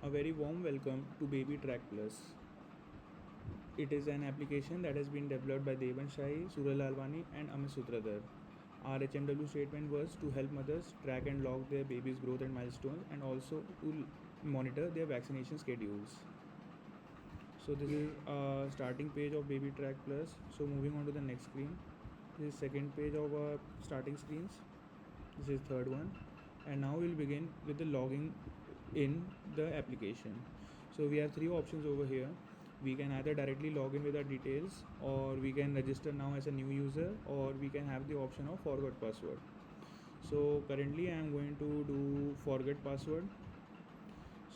A very warm welcome to Baby Track Plus. It is an application that has been developed by Devan Shai, Suraj Lalwani, and Amit Sutradhar. Our HMW statement was to help mothers track and log their baby's growth and milestones, and also to monitor their vaccination schedules. So this is a starting page of Baby Track Plus. So moving on to the next screen. This is second page of our starting screens. This is third one, and now we'll begin with the logging in the application. So we have three options over here. We can either directly log in with our details, or we can register now as a new user, or we can have the option of forgot password. So currently I am going to do forget password.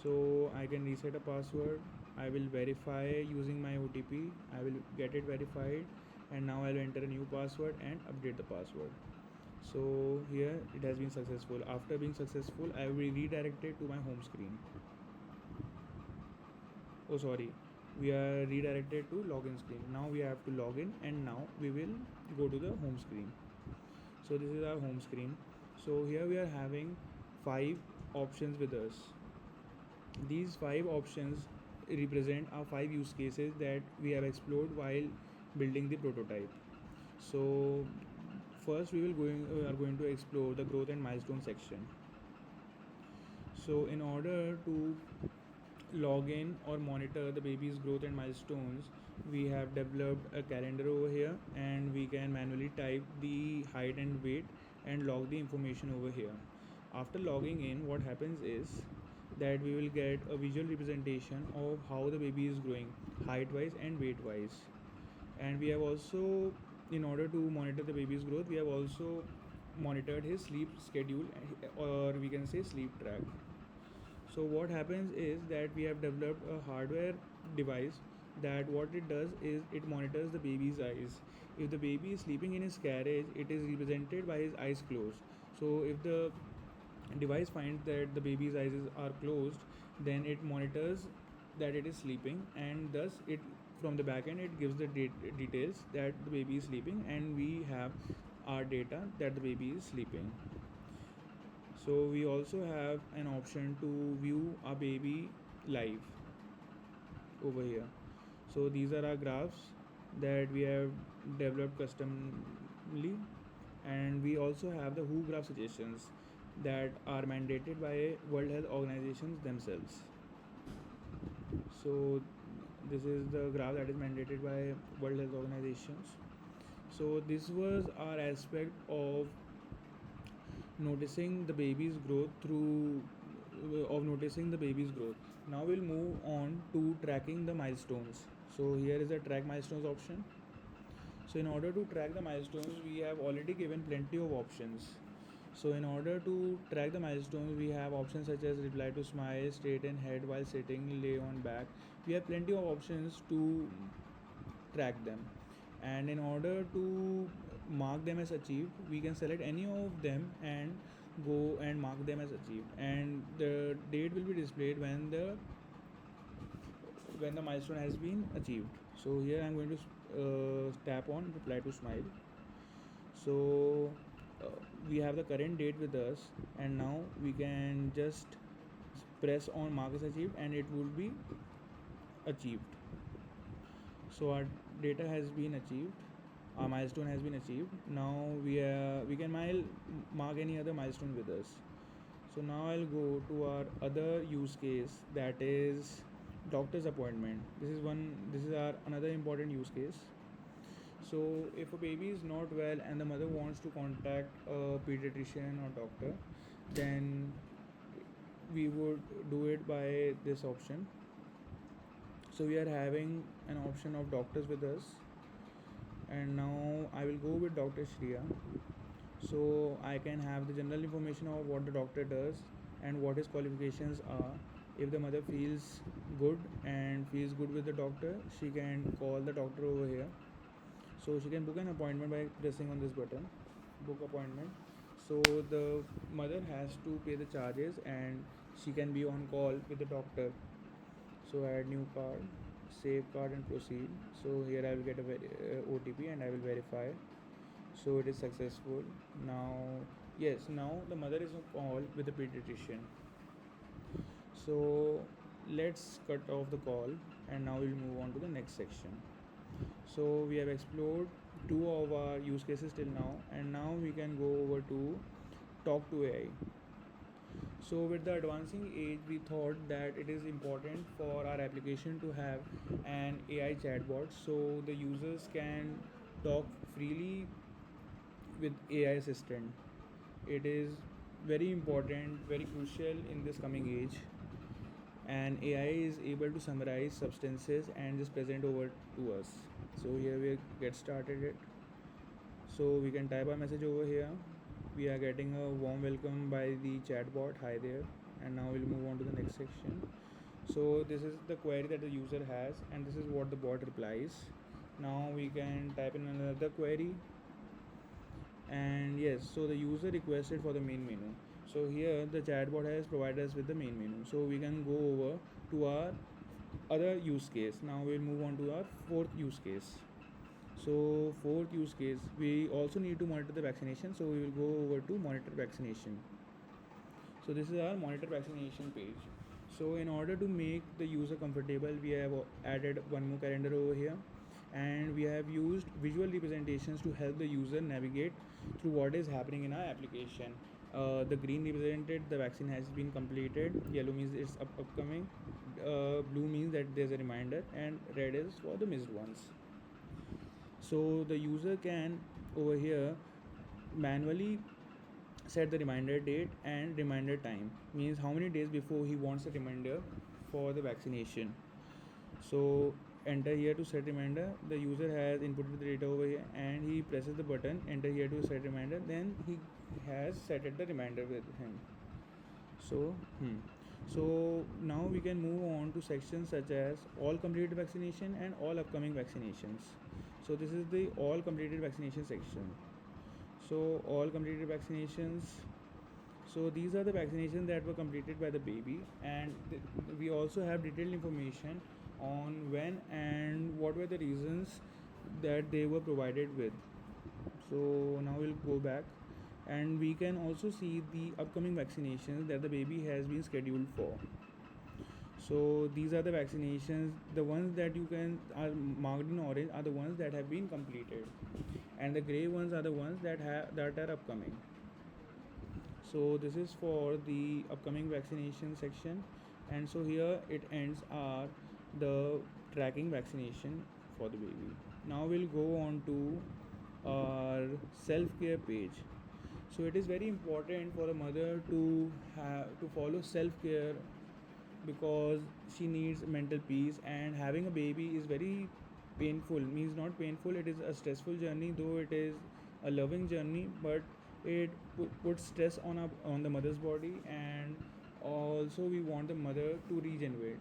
So I can reset a password. I will verify using my OTP. I will get it verified, and now I'll enter a new password and update the password. So here it has been successful. After being successful, I will be redirected to my home screen. Oh sorry, we are redirected to login screen. Now we have to log in, and now we will go to the home screen. So this is our home screen. So here we are having 5 options with us. These 5 options represent our 5 use cases that we have explored while building the prototype. So first we are going to explore the growth and milestone section. So in order to log in or monitor the baby's growth and milestones, we have developed a calendar over here, and we can manually type the height and weight and log the information over here. After logging in, what happens is that we will get a visual representation of how the baby is growing, height wise and weight wise. And we have also, in order to monitor the baby's growth, we have also monitored his sleep schedule, or we can say sleep track. So what happens is that we have developed a hardware device that what it does is it monitors the baby's eyes. If the baby is sleeping in his carriage, it is represented by his eyes closed. So if the device finds that the baby's eyes are closed, then it monitors that it is sleeping, and thus it, from the back end, it gives the details that the baby is sleeping, and we have our data that the baby is sleeping. So we also have an option to view our baby live over here. So these are our graphs that we have developed customly, and we also have the WHO graph suggestions that are mandated by World Health Organizations themselves. So this is the graph that is mandated by World Health Organizations. So this was our aspect of noticing the baby's growth Now we'll move on to tracking the milestones. So here is the track milestones option. So in order to track the milestones, we have already given plenty of options. So in order to track the milestones, we have options such as reply to smile, straighten head while sitting, lay on back. We have plenty of options to track them. And in order to mark them as achieved, we can select any of them and go and mark them as achieved, and the date will be displayed when the milestone has been achieved. So here I'm going to tap on reply to smile. So we have the current date with us, and now we can just press on mark as achieved, and it will be achieved. So our data has been achieved, our milestone has been achieved. Now we can mark any other milestone with us. So now I'll go to our other use case, that is doctor's appointment. This is our another important use case. So if a baby is not well and the mother wants to contact a pediatrician or doctor, then we would do it by this option. So we are having an option of doctors with us, and now I will go with Dr. Shriya. So I can have the general information of what the doctor does and what his qualifications are. If the mother feels good and feels good with the doctor, she can call the doctor over here. So she can book an appointment by pressing on this button, book appointment. So the mother has to pay the charges, and she can be on call with the doctor. So add new card, save card, and proceed. So here I will get a OTP, and I will verify. So it is successful. Now yes, now the mother is on call with the pediatrician. So let's cut off the call, and now we'll move on to the next section. So we have explored two of our use cases till now, and now we can go over to talk to AI. So with the advancing age, we thought that it is important for our application to have an AI chatbot, so the users can talk freely with AI assistant. It is very important, very crucial in this coming age, and AI is able to summarize substances and just present over to us. So here we get started it. So we can type our message over here. We are getting a warm welcome by the chatbot. Hi there. And now we'll move on to the next section. So this is the query that the user has, and this is what the bot replies. Now we can type in another query, and yes, so the user requested for the main menu. So here the chatbot has provided us with the main menu, so we can go over to our other use case. Now we'll move on to our fourth use case. So fourth use case, we also need to monitor the vaccination, so we will go over to monitor vaccination. So this is our monitor vaccination page. So in order to make the user comfortable, we have added one more calendar over here, and we have used visual representations to help the user navigate through what is happening in our application. The green represented the vaccine has been completed, yellow means it's upcoming, blue means that there's a reminder, and red is for the missed ones. So the user can over here manually set the reminder date and reminder time, means how many days before he wants a reminder for the vaccination. So enter here to set reminder. The user has inputted the data over here, and he presses the button enter here to set reminder, then he has set the reminder with him. So now we can move on to sections such as all completed vaccination and all upcoming vaccinations. So this is the all completed vaccination section. So all completed vaccinations, so these are the vaccinations that were completed by the baby, and we also have detailed information on when and what were the reasons that they were provided with. So now we'll go back, and we can also see the upcoming vaccinations that the baby has been scheduled for. So these are the vaccinations. The ones that you can are marked in orange are the ones that have been completed, and the gray ones are the ones that are upcoming. So this is for the upcoming vaccination section, and so here it ends our the tracking vaccination for the baby. Now we'll go on to our self-care page. So it is very important for a mother to follow self-care, because she needs mental peace, and having a baby is very painful, means not painful, it is a stressful journey, though it is a loving journey, but it puts stress on the mother's body, and also we want the mother to regenerate.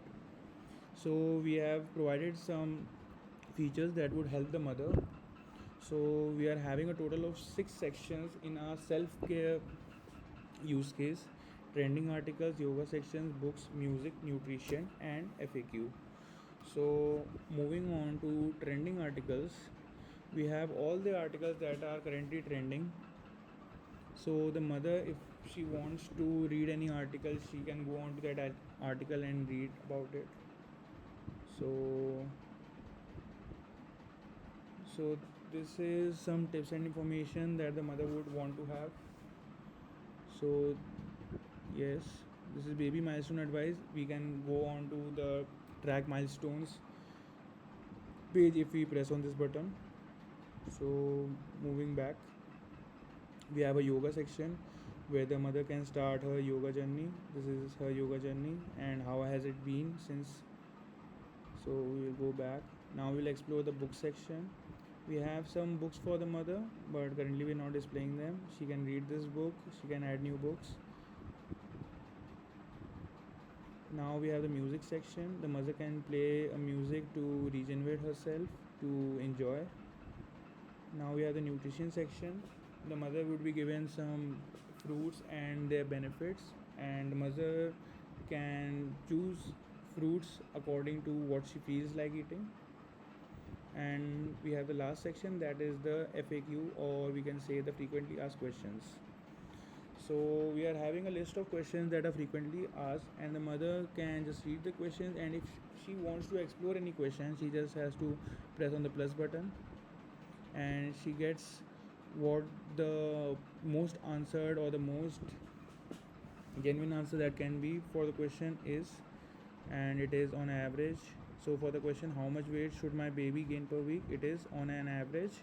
So we have provided some features that would help the mother. So we are having a total of 6 sections in our self-care use case: trending articles, yoga sections, books, music, nutrition, and FAQ. So moving on to trending articles, we have all the articles that are currently trending. So the mother, if she wants to read any article, she can go on to that article and read about it. So this is some tips and information that the mother would want to have. So yes, this is baby milestone advice. We can go on to the track milestones page if we press on this button. So moving back, we have a yoga section where the mother can start her yoga journey. This is her yoga journey and how has it been since. So we will go back. Now we'll explore the book section. We have some books for the mother, but currently we're not displaying them. She can read this book, she can add new books. Now we have the music section. The mother can play a music to regenerate herself, to enjoy. Now we have the nutrition section. The mother would be given some fruits and their benefits, and the mother can choose fruits according to what she feels like eating. And we have the last section, that is the FAQ, or we can say the frequently asked questions. So we are having a list of questions that are frequently asked, and the mother can just read the questions, and if she wants to explore any question, she just has to press on the plus button, and she gets what the most answered or the most genuine answer that can be for the question is, and it is on average. So for the question, how much weight should my baby gain per week, it is on an average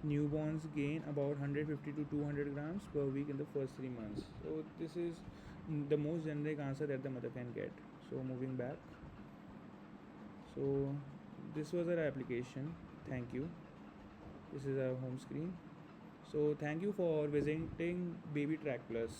newborns gain about 150 to 200 grams per week in the first 3 months. So this is the most generic answer that the mother can get. So moving back, so this was our application. Thank you. This is our home screen. So thank you for visiting Baby Track Plus.